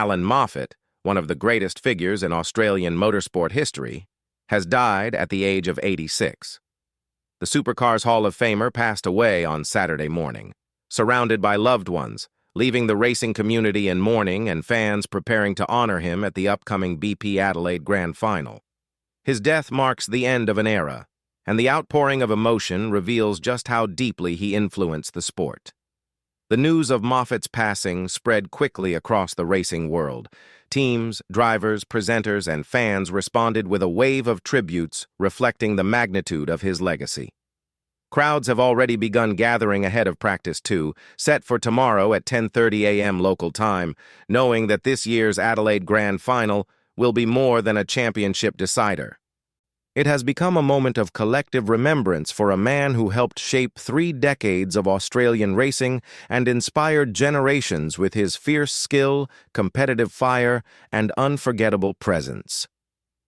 Allan Moffat, one of the greatest figures in Australian motorsport history, has died at the age of 86. The Supercars Hall of Famer passed away on Saturday morning, surrounded by loved ones, leaving the racing community in mourning and fans preparing to honor him at the upcoming BP Adelaide Grand Final. His death marks the end of an era, and the outpouring of emotion reveals just how deeply he influenced the sport. The news of Moffat's passing spread quickly across the racing world. Teams, drivers, presenters, and fans responded with a wave of tributes reflecting the magnitude of his legacy. Crowds have already begun gathering ahead of Practice 2, set for tomorrow at 10:30 a.m. local time, knowing that this year's Adelaide Grand Final will be more than a championship decider. It has become a moment of collective remembrance for a man who helped shape 3 decades of Australian racing and inspired generations with his fierce skill, competitive fire, and unforgettable presence.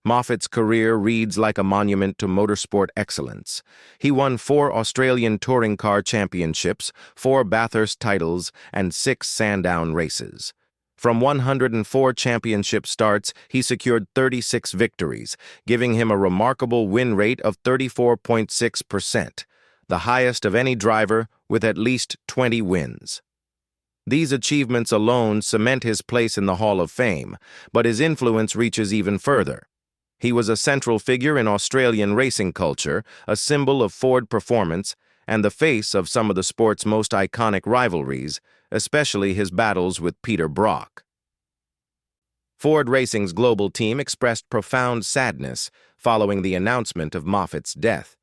Moffat's career reads like a monument to motorsport excellence. He won 4 Australian Touring Car Championships, 4 Bathurst titles, and 6 Sandown races. From 104 championship starts, he secured 36 victories, giving him a remarkable win rate of 34.6%, the highest of any driver with at least 20 wins. These achievements alone cement his place in the Hall of Fame, but his influence reaches even further. He was a central figure in Australian racing culture, a symbol of Ford performance, and the face of some of the sport's most iconic rivalries, especially his battles with Peter Brock. Ford Racing's global team expressed profound sadness following the announcement of Moffat's death.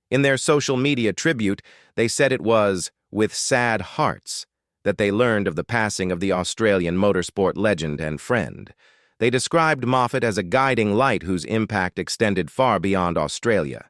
In their social media tribute, they said it was with sad hearts that they learned of the passing of the Australian motorsport legend and friend. They described Moffat as a guiding light whose impact extended far beyond Australia.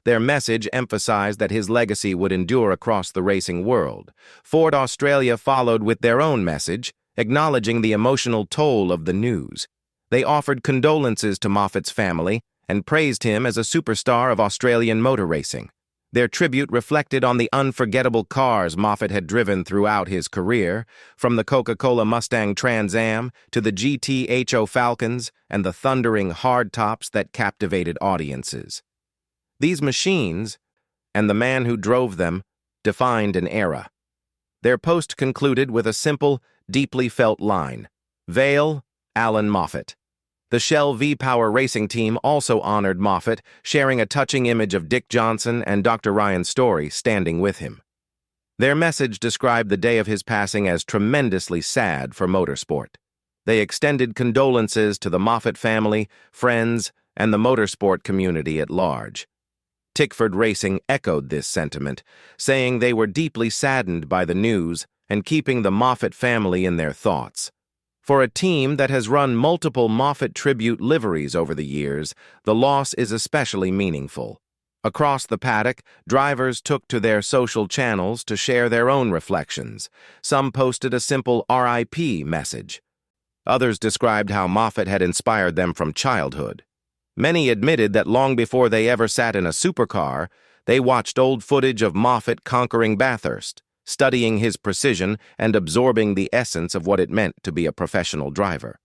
Their message emphasized that his legacy would endure across the racing world. Ford Australia followed with their own message, acknowledging the emotional toll of the news. They offered condolences to Moffat's family and praised him as a superstar of Australian motor racing. Their tribute reflected on the unforgettable cars Moffat had driven throughout his career, from the Coca-Cola Mustang Trans Am to the GT Falcons and the thundering hardtops that captivated audiences. These machines, and the man who drove them, defined an era. Their post concluded with a simple, deeply felt line: Vale, Allan Moffat. The Shell V-Power racing team also honored Moffat, sharing a touching image of Dick Johnson and Dr. Ryan Story standing with him. Their message described the day of his passing as tremendously sad for motorsport. They extended condolences to the Moffat family, friends, and the motorsport community at large. Tickford Racing echoed this sentiment, saying they were deeply saddened by the news and keeping the Moffat family in their thoughts. For a team that has run multiple Moffat tribute liveries over the years, the loss is especially meaningful. Across the paddock, drivers took to their social channels to share their own reflections. Some posted a simple RIP message. Others described how Moffat had inspired them from childhood. Many admitted that long before they ever sat in a supercar, they watched old footage of Moffat conquering Bathurst, studying his precision and absorbing the essence of what it meant to be a professional driver.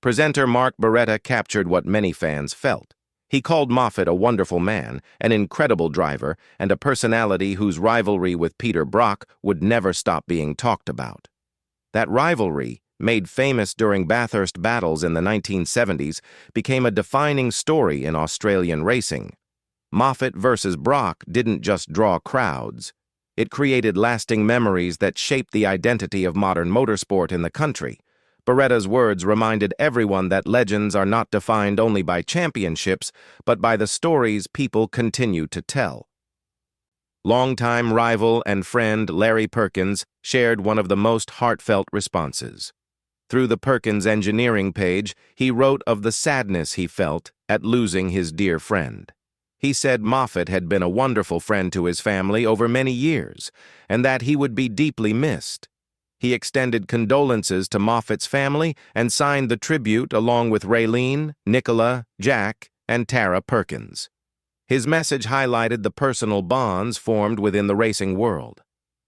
Presenter Mark Beretta captured what many fans felt. He called Moffat a wonderful man, an incredible driver, and a personality whose rivalry with Peter Brock would never stop being talked about. That rivalry, made famous during Bathurst battles in the 1970s, became a defining story in Australian racing. Moffat versus Brock didn't just draw crowds. It created lasting memories that shaped the identity of modern motorsport in the country. Beretta's words reminded everyone that legends are not defined only by championships, but by the stories people continue to tell. Longtime rival and friend Larry Perkins shared one of the most heartfelt responses. Through the Perkins Engineering page, he wrote of the sadness he felt at losing his dear friend. He said Moffat had been a wonderful friend to his family over many years, and that he would be deeply missed. He extended condolences to Moffat's family and signed the tribute along with Raylene, Nicola, Jack, and Tara Perkins. His message highlighted the personal bonds formed within the racing world.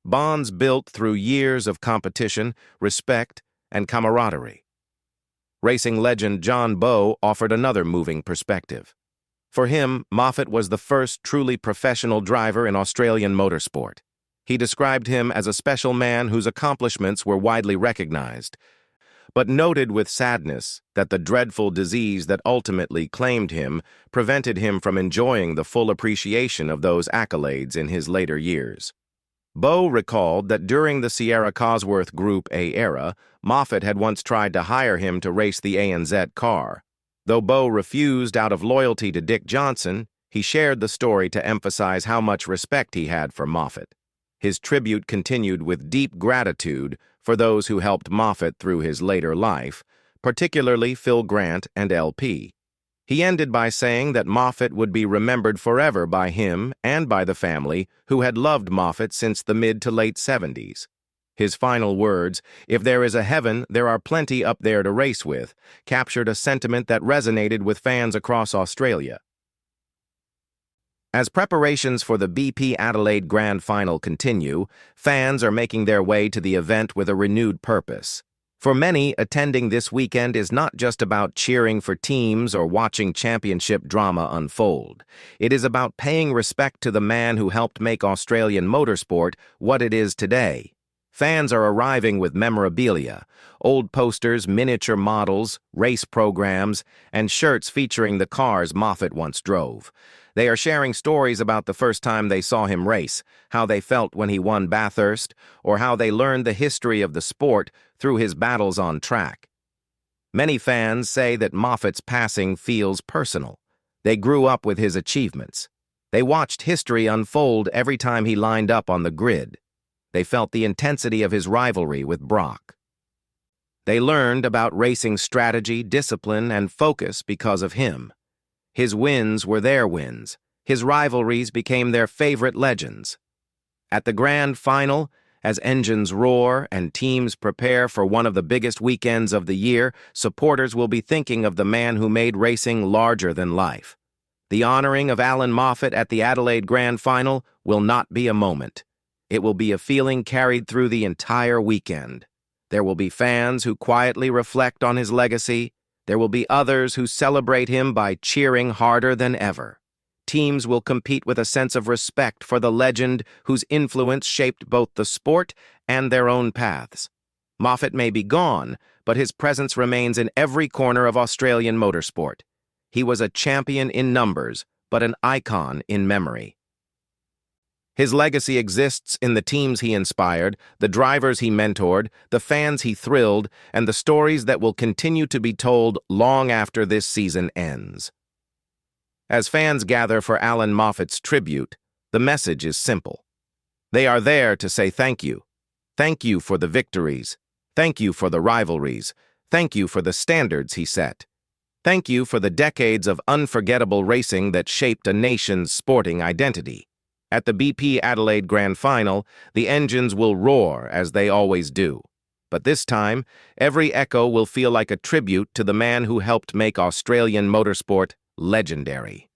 Bonds built through years of competition, respect, and camaraderie. Racing legend John Bowe offered another moving perspective. For him, Moffat was the first truly professional driver in Australian motorsport. He described him as a special man whose accomplishments were widely recognized, but noted with sadness that the dreadful disease that ultimately claimed him prevented him from enjoying the full appreciation of those accolades in his later years. Bowe recalled that during the Sierra Cosworth Group A era, Moffat had once tried to hire him to race the ANZ car. Though Bowe refused out of loyalty to Dick Johnson, he shared the story to emphasize how much respect he had for Moffat. His tribute continued with deep gratitude for those who helped Moffat through his later life, particularly Phil Grant and LP. He ended by saying that Moffat would be remembered forever by him and by the family who had loved Moffat since the mid to late 70s. His final words, "If there is a heaven, there are plenty up there to race with," captured a sentiment that resonated with fans across Australia. As preparations for the BP Adelaide Grand Final continue, fans are making their way to the event with a renewed purpose. For many, attending this weekend is not just about cheering for teams or watching championship drama unfold. It is about paying respect to the man who helped make Australian motorsport what it is today. Fans are arriving with memorabilia, old posters, miniature models, race programs, and shirts featuring the cars Moffat once drove. They are sharing stories about the first time they saw him race, how they felt when he won Bathurst, or how they learned the history of the sport through his battles on track. Many fans say that Moffat's passing feels personal. They grew up with his achievements. They watched history unfold every time he lined up on the grid. They felt the intensity of his rivalry with Brock. They learned about racing strategy, discipline, and focus because of him. His wins were their wins. His rivalries became their favorite legends. At the grand final, as engines roar and teams prepare for one of the biggest weekends of the year, supporters will be thinking of the man who made racing larger than life. The honoring of Allan Moffat at the Adelaide Grand Final will not be a moment. It will be a feeling carried through the entire weekend. There will be fans who quietly reflect on his legacy. There will be others who celebrate him by cheering harder than ever. Teams will compete with a sense of respect for the legend whose influence shaped both the sport and their own paths. Moffat may be gone, but his presence remains in every corner of Australian motorsport. He was a champion in numbers, but an icon in memory. His legacy exists in the teams he inspired, the drivers he mentored, the fans he thrilled, and the stories that will continue to be told long after this season ends. As fans gather for Allan Moffat's tribute, the message is simple. They are there to say thank you. Thank you for the victories. Thank you for the rivalries. Thank you for the standards he set. Thank you for the decades of unforgettable racing that shaped a nation's sporting identity. At the BP Adelaide Grand Final, the engines will roar as they always do. But this time, every echo will feel like a tribute to the man who helped make Australian motorsport legendary.